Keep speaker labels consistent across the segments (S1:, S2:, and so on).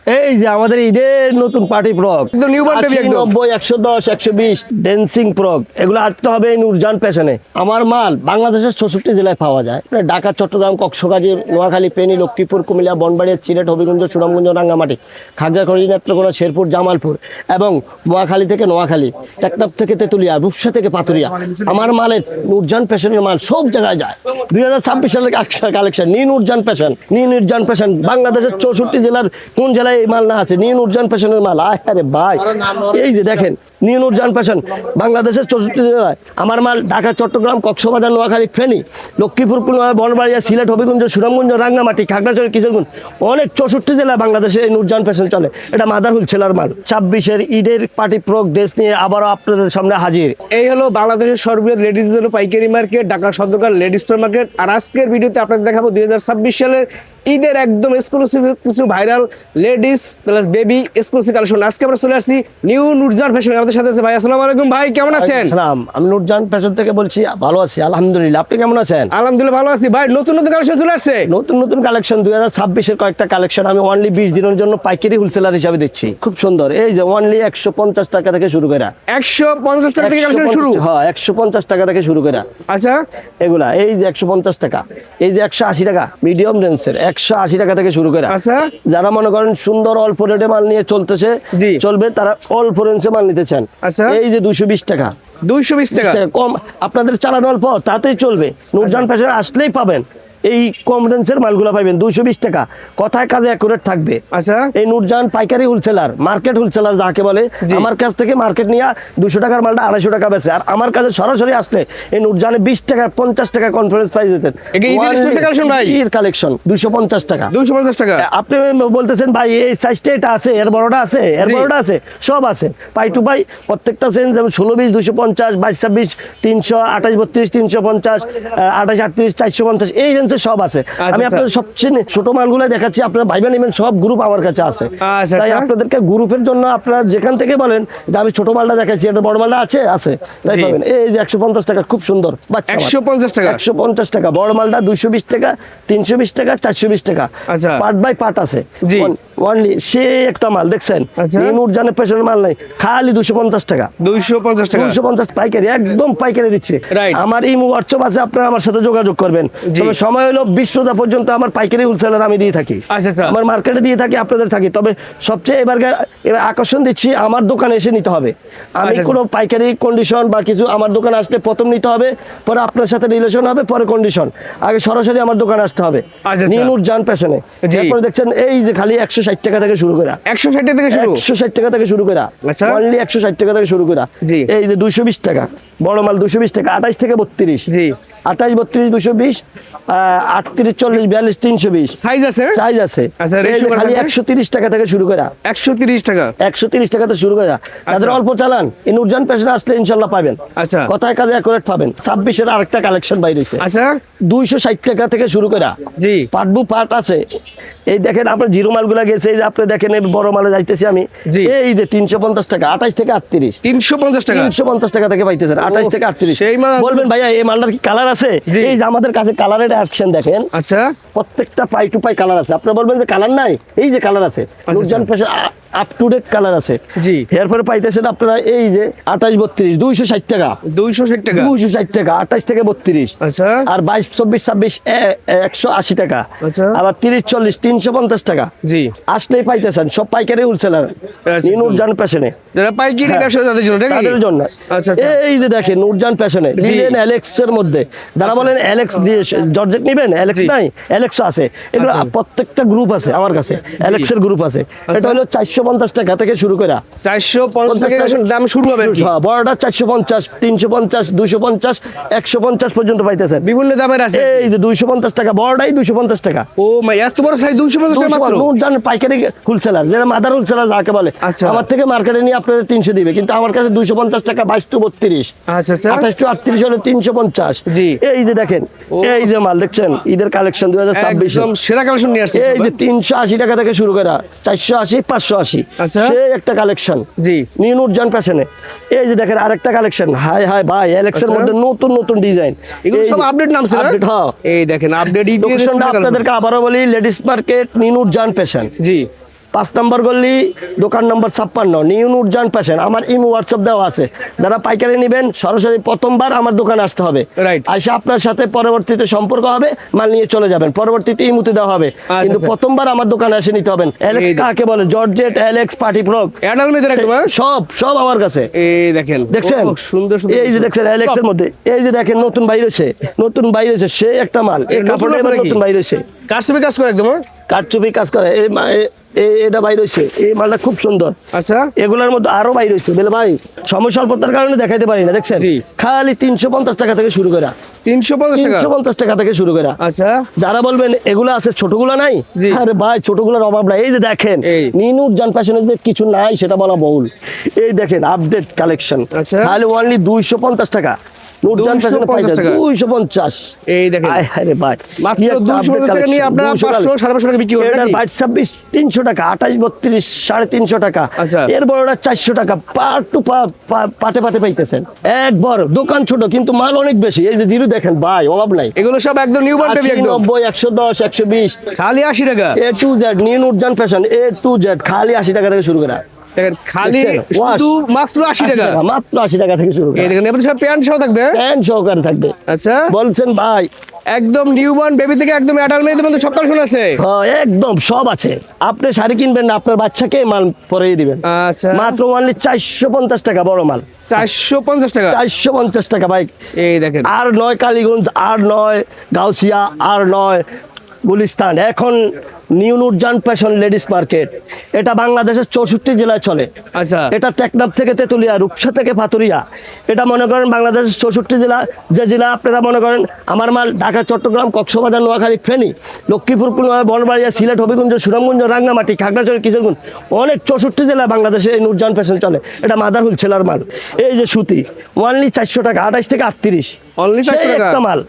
S1: এই যে আমাদের ঈদের নতুন পার্টি ফ্রক
S2: একদম নিউ বর্ন বেবি একদম
S1: 90 110 120 ড্যান্সিং ফ্রক এগুলো আনতে হবে নূরজান ফ্যাশনে। আমার মাল বাংলাদেশের 64 জেলায় পাওয়া যায়, ঢাকা, চট্টগ্রাম, কক্সবাজার, নোয়াখালী, ফেনী, লক্ষ্মীপুর, কুমিল্লা, বনবাড়িয়া, সিলেট, হবিগঞ্জ, সুনামগঞ্জ, রাঙ্গামাটি, খাগড়াছড়ি, নেত্রকোনা, শেরপুর, জামালপুর এবং নোয়াখালী থেকে নোয়াখালী, টেকনাফ থেকে তেতুলিয়া, রূপসা থেকে পাতুরিয়া। আমার মালের নূরজান ফ্যাশনের মাল সব জায়গায় যায়। 2026 সালের collection new Nurjahan fashion, new Nurjahan fashion. বাংলাদেশের 64 জেলার কোন জেলায় এই মাল না আছে? নিউ নূরজান ফ্যাশনের মাল। আরে ভাই, এই যে দেখেন নিউ নূরজান ফ্যাশন, বাংলাদেশের 64 জেলায় আমার মাল। ঢাকা, চট্টগ্রাম, কক্সবাজার, নোয়াখালী, ফেনী, লক্ষ্মীপুর, বনবাড়িয়া, সিলেট, হবিগঞ্জ, সুনামগঞ্জ, রাঙ্গামাটি, খাগড়াছড়ি, কিশোরগঞ্জ, অনেক 64 জেলায় বাংলাদেশে এই নূরজান ফ্যাশন চলে। এটা মাদার হোলসেলার মাল। 26-এর ঈদের পার্টি ফ্রক ড্রেস নিয়ে আবারও আপনাদের সামনে হাজির।
S2: এই হলো বাংলাদেশের সর্ববৃহৎ লেডিজের জন্য পাইকারি market, Dhaka Sadarghat ladies supermarket. আর আজকের ভিডিওতে আপনাদের দেখাবো 2026 সালের ঈদের একদম এক্সক্লুসিভ কিছু viral ladies plus baby exclusive collection. আজকে আমরা চলে আসছি নিউ নূরজান ফ্যাশন। আমাদের সাথে আছে ভাই। আসসালামু আলাইকুম ভাই, কেমন আছেন?
S1: সালাম, আমি নূরজান ফ্যাশন থেকে বলছি। ভালো আছি আলহামদুলিল্লাহ, আপনি কেমন আছেন?
S2: আলহামদুলিল্লাহ ভালো আছি ভাই। নতুন নতুন কালেকশন চলে আসছে,
S1: নতুন নতুন কালেকশন 2026-এর কয়েকটা কালেকশন আমি অনলি 20 দিনের জন্য পাইকারি হোলসেলার হিসাবে দিচ্ছি। খুব সুন্দর। এই যে অনলি 150 টাকা থেকে শুরু করে
S2: 150 টাকা থেকে কালেকশন শুরু।
S1: হ্যাঁ, 150 টাকা থেকে শুরু করে।
S2: আচ্ছা,
S1: এগুলা এই যে 150 টাকা, এই যে 180 টাকা মিডিয়াম রেঞ্জের, 180 টাকা থেকে শুরু করে।
S2: আচ্ছা,
S1: যারা মনে করেন সুন্দর অল্প রেটে মাল নিয়ে চলতেছে,
S2: জি,
S1: চলবে, তারা অল্প রেঞ্জে মাল নিতে চান।
S2: আচ্ছা,
S1: এই যে 220 টাকা,
S2: 220 টাকা
S1: কম, আপনাদের চালানো অল্প, তাতেই চলবে। নূরজান ফ্যাশন আসলেই পাবেন এই কম রেঞ্জের মালগুলো পাবেন 220 টাকা। কথায় কাজে অ্যাকুরেট থাকবে।
S2: আচ্ছা,
S1: এই নূরজান পাইকারি হোলসেলার, মার্কেট হোলসেলার যাকে বলে। আমার কাছ থেকে মার্কেট নিয়ে 200 টাকার মালটা 250 টাকা বেচে, আর আমার কাছে সরাসরি আসলে এই নূরজানে 20 টাকা 50 টাকা কনফারেন্স প্রাইস দিতেন। ঈদের কালেকশন 250 টাকা,
S2: 250 টাকা।
S1: আপনি বলতেছেন ভাই এই সাইজটা এটা আছে, এর বড়টা আছে, এর বড়টা আছে, সব আছে পাই টু পাই। প্রত্যেকটা সেন্স যেমন 16 20 250, 22 26 300, 28 32 350, 28 38 450, এই রেঞ্জ সব আছে। আমি আপনাদের সবচেয়ে ছোট মালগুলো দেখাচ্ছি, আপনারা ভাইবা নেবেন, সব গ্রুপ আমার কাছে আছে। তাই আপনাদেরকে গ্রুপের জন্য আপনারা যেখান থেকে বলেন যে আমি ছোট মালটা দেখাচ্ছি, এটা বড় মালটা আছে, তাই পাবেন। এই যে 150 টাকা, খুব সুন্দর।
S2: 150 টাকা,
S1: 150 টাকা বড় মালটা, 220 টাকা, 320 টাকা, 420 টাকা।
S2: আচ্ছা,
S1: পার্ট বাই পার্ট আছে। অনলি সে একটা মাল দেখছেন, নূরজানের পেছনের মাল নাই, খালি 250 টাকা,
S2: 250 টাকা,
S1: 250 পাইকারি, একদম পাইকারি দিচ্ছে। আমার এই হোয়াটসঅ্যাপ আছে, আপনারা আমার সাথে যোগাযোগ করবেন। তবে সময় হলো 20 রোজা পর্যন্ত আমার পাইকারি হোলসেলার আমি দিয়ে থাকি। আমার মার্কেটে দিয়ে থাকি, আপনাদের থাকি। তবে সবচেয়ে এবার আকর্ষণ দিচ্ছি, আমার দোকানে এসে নিতে হবে। আমি কোনো পাইকারি কন্ডিশন বা কিছু, আমার দোকানে আসলে প্রথম নিতে হবে, পরে আপনার সাথে রিলেশন হবে, পরে কন্ডিশন। আগে সরাসরি আমার দোকানে আসতে হবে নিউ নূরজান ফ্যাশনে। এরপরে দেখছেন এই যে খালি 160 টাকা থেকে শুরু করা,
S2: 160 টাকা থেকে শুরু,
S1: 160 টাকা থেকে শুরু করা, অনলি 160 টাকা থেকে শুরু করা। এই যে 220 টাকা বড় মাল, 220 টাকা, 28 থেকে 32, 28 32 220, 38 40 42 320 সাইজ আছে, সাইজ আছে। খালি 130 টাকা থেকে শুরু করা, 130 টাকা, 130 টাকা থেকে শুরু করা। তাদের অল্প চালান, এই নূরজান ফ্যাশনে আসলে ইনশাআল্লাহ পাবেন। আচ্ছা, কথায় কাজে অ্যাকুরেট পাবেন। 26-এর আরেকটা কালেকশন বাইরে হইছে। আচ্ছা, 260 টাকা থেকে শুরু করা, জি, পার্ট বু পার্ট আছে। এই দেখেন আপনার জিরো মালগুলা গেছে, এই যে আপনি দেখেন এই বড় মালে যাইতেছি আমি। এই যে 350 টাকা, 28 থেকে 38, 350 টাকা, 350 টাকা থেকে পাইতেছেন, 28 থেকে 38। বলবেন ভাইয়া এই মালটার কি কালার আছে? এই যে আমাদের কাছে কালারের অ্যাকশন দেখেন। আচ্ছা, প্রত্যেকটা পাই টু পাই কালার আছে। আপনি বলবেন যে কালার নাই, এই যে কালার আছে, Nurjahan fashion up to date colour আছে। জি, এরপরে পাইতেছেন আপনারা এই যে 28 32 260 টাকা, 260 টাকা, 260 টাকা, 28 থেকে 32। আচ্ছা, আর 22 24 26 180 টাকা। আচ্ছা, আবার 30 40 350 টাকা। জি, আসলেই পাইতেছেন, সব পাইকারি হোলসেলার নূরজান ফ্যাশনে। যারা পাইকারি ব্যবসা তাদের জন্য, তাদের জন্য। আচ্ছা, এই যে দেখেন নূরজান ফ্যাশনে লিলেন অ্যালেক্স এর মধ্যে, যারা বলেন অ্যালেক্স জর্জেট নেবেন, অ্যালেক্স নাই, অ্যালেক্স আছে। এগুলো প্রত্যেকটা গ্রুপ আছে আমার কাছে, অ্যালেক্স এর গ্রুপ আছে। এটা হলো 450 টাকা থেকে শুরু করা, 450 টাকা দাম শুরু হবে। বড়টা 450, 350, 250, 150 পর্যন্ত পাইতেছেন, বিভিন্ন দামের আছে। এই যে 250 টাকা বড়টাই 250 টাকা। ও মাই, এত বড় সাইজ 250 টাকা মাত্র। নূরজান পাইকারি হোলসেলার, যারা মাদার হোলসেলার যাকে বলে, আমার থেকে মার্কেটে নিয়ে আপনাদের 300 দিবে, কিন্তু আমার কাছে 250 টাকা, 22 টু 32, আচ্ছা, 28 টু 38 হলো 350। জি, এই যে দেখেন, এই যে মাল দেখছেন, ঈদের কালেকশন 2026 একদম সেরা কালেকশন নিয়ে আসছে। এই যে 380 টাকা থেকে শুরু করা, 480 580, সেই একটা কালেকশন। জি, নিউ নূরজান ফ্যাশনে। এই যে দেখেন আরেকটা কালেকশন, হাই হাই ভাই, অ্যালেক্স এর মধ্যে নতুন নতুন ডিজাইন, এগুলো সব আপডেট নাম ছিল। আপডেট, হ্যাঁ, এই দেখেন আপডেট। লোকেশনটা আপনাদেরকে আবারও বলি, ladies market new Nurjahan fashion. জি, 5 নম্বর গলি, দোকান নম্বর 56, নিউ নূরজাহান ফ্যাশন। আমার ইমো হোয়াটসঅ্যাপ দেওয়া আছে, যারা পাইকারি নেবেন সরাসরি প্রথমবার আমার দোকানে আসতে হবে,
S2: রাইট।
S1: এসে আপনার সাথে পরবর্তীতে সম্পর্ক হবে, মাল নিয়ে চলে যাবেন, পরবর্তীতে ইমোতে দেওয়া হবে, কিন্তু প্রথমবার আমার দোকানে এসে নিতে হবে। এলেক্স কাকে বলে, জর্জেট, এলেক্স, পার্টি ফ্রক,
S2: অ্যাডাল মেয়েদের একদম
S1: সব আমার কাছে।
S2: এই দেখেন,
S1: দেখছেন
S2: সুন্দর সুন্দর,
S1: এই যে দেখছেন এলেক্সের মধ্যে, এই যে দেখেন নতুন বাইরেছে, সে একটা মাল, এই কাপড়ে নতুন বাইরেছে,
S2: কারচুপি কাজ করে একদম,
S1: কারচুপি কাজ করে। এটা বাইর হয়েছে, এই মালটা খুব সুন্দর।
S2: আচ্ছা,
S1: এগুলোর মধ্যে আরো বাইর হয়েছে বলে ভাই, সময় স্বল্পতার কারণে দেখাইতে পারি না। দেখছেন খালি 350 টাকা থেকে শুরু করা, 350 টাকা থেকে শুরু করা।
S2: আচ্ছা,
S1: যারা বলবেন এগুলো আছে ছোটগুলো নাই, আরে ভাই ছোটগুলোর অভাব নাই। এই যে দেখেন নিউ নূরজাহান ফ্যাশনের যে কিছু নাই সেটা বলা বহুল। এই দেখেন আপডেট কালেকশন, খালি অনলি 250 টাকা। নূরজাহান ফ্যাশনে 250।
S2: এই দেখেন,
S1: আরে ভাই
S2: মাত্র 250 টাকা নিয়ে আপনারা 500 550 টাকা বিক্রি করেন নাকি?
S1: 26 300 টাকা, 28 32 350 টাকা।
S2: আচ্ছা,
S1: এর বড়টা 400 টাকা, পার্ট টু পাটে পাইতেছেন। একবার দোকান ছোট কিন্তু মাল অনেক বেশি। এই যে দিরু দেখেন ভাই, অভাব নাই।
S2: এগুলো সব একদম নিউ বন্ড,
S1: 90 110 120
S2: খালি 80 টাকা।
S1: A to Z new Nurjahan fashion, A to Z খালি 80 টাকা থেকে শুরু করা।
S2: দেখেন খালি শুধু মাত্র 80 টাকা,
S1: মাত্র 80 টাকা থেকে শুরু করা।
S2: এই দেখেন এবার সব প্যান্ট সহ থাকবে,
S1: প্যান্ট সহকারে থাকবে।
S2: আচ্ছা,
S1: বলছেন ভাই
S2: একদম নিউ বর্ন বেবি থেকে একদম অ্যাডাল্ট মেয়েদের মধ্যে সব কালেকশন আছে।
S1: হ্যাঁ একদম সব আছে। আপনি শাড়ি কিনবেন না, আপনার বাচ্চাকে মাল পরিয়ে দিবেন।
S2: আচ্ছা,
S1: মাত্র অনলি 450 টাকা বড় মাল,
S2: 450 টাকা,
S1: 450 টাকা ভাই।
S2: এই দেখেন
S1: আর 9 কালীগঞ্জ, আর 9 গাউসিয়া, আর 9 গুলিস্তান। এখন new Nurjahan fashion ladies market, এটা বাংলাদেশের 64 জেলায় চলে।
S2: আচ্ছা,
S1: এটা টেকনাফ থেকে তেতুলিয়া, রূপসা থেকে পাতুরিয়া, এটা মনে করেন বাংলাদেশের 64 জেলা। যে জেলা আপনারা মনে করেন আমার মাল ঢাকা, চট্টগ্রাম, কক্সবাজার, নোয়াখালী, ফেনী, লক্ষ্মীপুর, খুলনা, বনবাড়িয়া, সিলেট, হবিগঞ্জ, সুনামগঞ্জ, রাঙ্গামাটি, খাগড়াছড়ি, কিশোরগঞ্জ, অনেক 64 জেলা বাংলাদেশে এই নূরজাহান ফ্যাশন চলে। এটা মাদারহুল ছেলার মাল। এই যে সুতি অনলি 400 টাকা, 28 থেকে 38,
S2: অনলি 400 টাকা
S1: একটা মাল।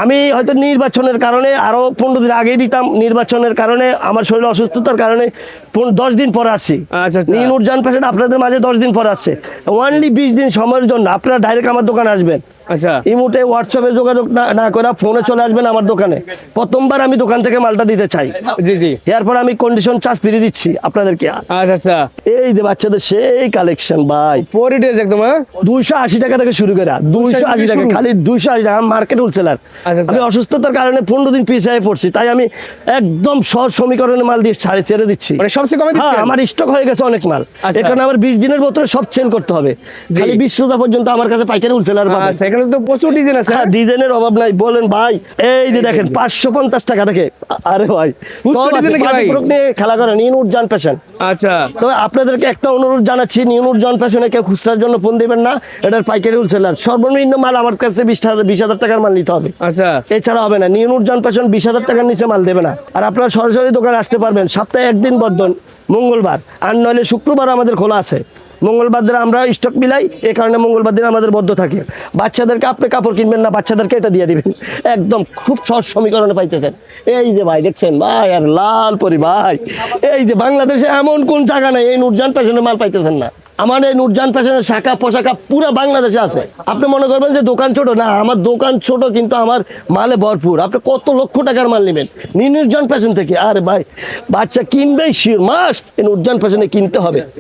S1: আমি হয়তো নির্বাচনের কারণে আরো 15 দিন আগেই দিতাম, নির্বাচনের কারণে আমার শরীরে অসুস্থতার কারণে 10 দিন পর আসছি। নিউ নূরজাহান ফ্যাশন আপনাদের মাঝে 10 দিন পর আসছে। অনলি 20 দিন সময়ের জন্য আপনারা ডাইরেক্ট আমার দোকানে আসবেন।
S2: আচ্ছা,
S1: ইমোতে হোয়াটসঅ্যাপে যোগাযোগ না করে ফোনে চলে আসবেন আমার দোকানে। প্রথমবার আমি দোকান থেকে মালটা দিতে চাই।
S2: জি জি,
S1: এরপর আমি কন্ডিশন চার্জ ফ্রি দিচ্ছি আপনাদেরকে।
S2: আচ্ছা আচ্ছা,
S1: এই যে বাচ্চাদের সেই কালেকশন ভাই,
S2: পরি ড্রেস একদম
S1: 280 টাকা থেকে শুরু করে, 280 টাকা, খালি 280 টাকা। আমি মার্কেট হোলসেলার, আমি অসুস্থতার কারণে 15 দিন পিছিয়ে পড়ছি, তাই আমি একদম সহজ সমীকরণে মাল দিয়ে ছাড়ে ছেড়ে দিচ্ছি।
S2: মানে সবচেয়ে কমে দিচ্ছেন?
S1: আমার স্টক হয়ে গেছে অনেক মাল, এখানে আমার 20 দিনের ভিতরে সব সেল করতে হবে। খালি 20 রোজা পর্যন্ত আমার কাছে পাইকারি হোলসেলার পাবেন।
S2: আচ্ছা, এখানে তো প্রচুর ডিজাইন আছে।
S1: হ্যাঁ, ডিজাইনের অভাব নাই। বলেন ভাই, এই যে দেখেন 550 টাকা থেকে। আরে ভাই খেলা করেন নিউ নূরজাহান ফ্যাশন।
S2: আচ্ছা,
S1: তবে আপনাদেরকে একটা অনুরোধ জানাচ্ছি, নিউ নূরজাহান ফ্যাশনে কেউ খুচরার জন্য ফোন দিবেন না, এটার পাইকারি হোলসেলার। সর্বনিম্ন মাল আমার কাছে 20,000 টাকার মাল নিতে হবে।
S2: আচ্ছা,
S1: এছাড়া হবে না। নিউ নূরজাহান ফ্যাশন 20,000 টাকার নিচে মাল দেবে না। আর আপনারা সরাসরি দোকানে আসতে পারবেন সপ্তাহে একদিন বদ্ধ, মঙ্গলবার, আর নইলে শুক্রবার আমাদের খোলা আছে। মঙ্গলবার দিন আমরা স্টক মিলাই, এই কারণে মঙ্গলবার দিন আমাদের বদ্ধ থাকে। বাচ্চাদেরকে আপনি কাপড় কিনবেন না, বাচ্চাদেরকে এটা দিয়ে দিবেন। একদম খুব সহজ সমীকরণে পাইতেছেন। এই যে ভাই দেখছেন ভাই, আর লাল পরি ভাই, এই যে বাংলাদেশে এমন কোন জায়গা নাই এই নূরজাহান ফ্যাশনের মাল পাইতেছেন না। আমার এই নূরজাহান ফ্যাশনের শাখা পোশাকা পুরো বাংলাদেশে আছে। আপনি মনে করবেন যে দোকান ছোট, না, আমার দোকান ছোট কিন্তু আমার মালে ভরপুর। আপনি কত লক্ষ টাকার মাল নেবেন নিউ নূরজাহান ফ্যাশন থেকে? আরে ভাই, বাচ্চা কিনবেই শিওর, মাস্ট এই নূরজাহান ফ্যাশনে কিনতে হবে।